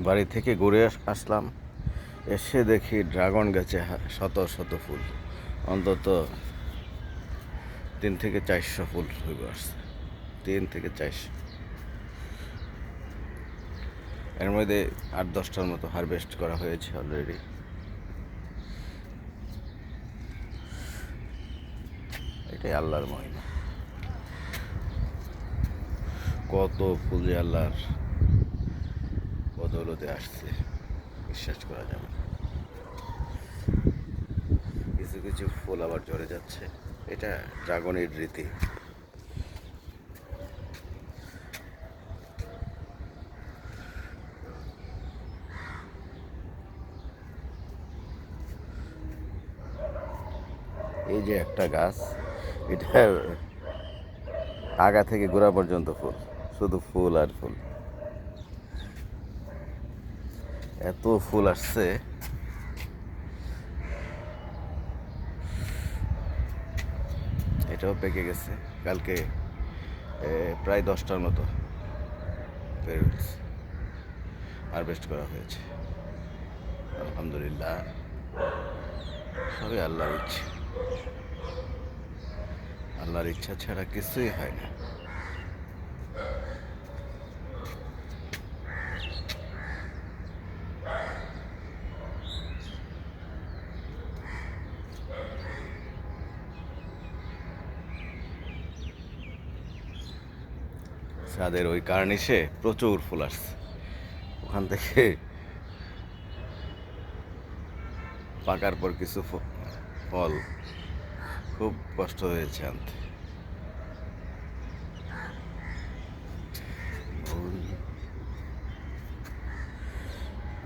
বাড়ি থেকে ঘুরে আসলাম, এসে দেখি ড্রাগন গাছে শত শত ফুল, অন্তত 300-400 ফুল হইব আসছে। 300-400, এর মধ্যে 8-10টার মতো হারভেস্ট করা হয়েছে অলরেডি। এটাই আল্লাহর মহিমা। কত ফুল যে আল্লাহর বদৌলতে আসছে বিশ্বাস করা যাবে না। কিছু কিছু ফুল আবার ঝরে যাচ্ছে, এটা ড্রাগনের রীতি। এই যে একটা গাছ, এটার আগা থেকে গোড়া পর্যন্ত ফুল, শুধু ফুল আর ফুল। এত ফুল আসছে, এটাও পেকে গেছে। কালকে প্রায় 10টার মতো বের হচ্ছে, হারভেস্ট করা হয়েছে। আলহামদুলিল্লাহ, সবই আল্লাহর ইচ্ছা। আল্লাহর ইচ্ছা ছাড়া কিছুই হয় না। ছাদের ওই কার্নিশে প্রচুর ফুল আসছে, ওখান থেকে পাকার পর কিছু ফল খুব কষ্ট হয়েছে আনতে।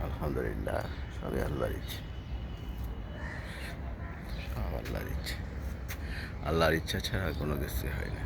আলহামদুলিল্লাহ, সবই আল্লাহর ইচ্ছা। সব আল্লাহর ইচ্ছা। আল্লাহর ইচ্ছা ছাড়া কোনো কিছুই হয় না।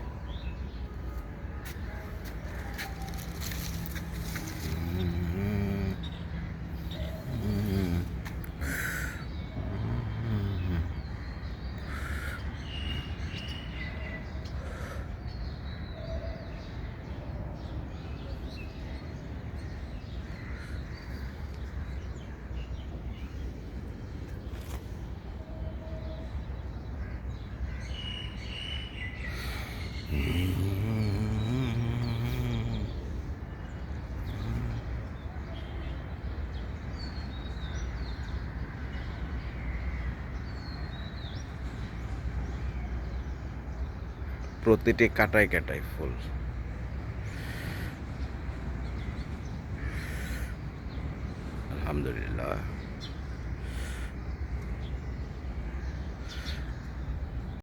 প্রতিটি কাটায় কাটায় ফুল। আলহামদুলিল্লাহ।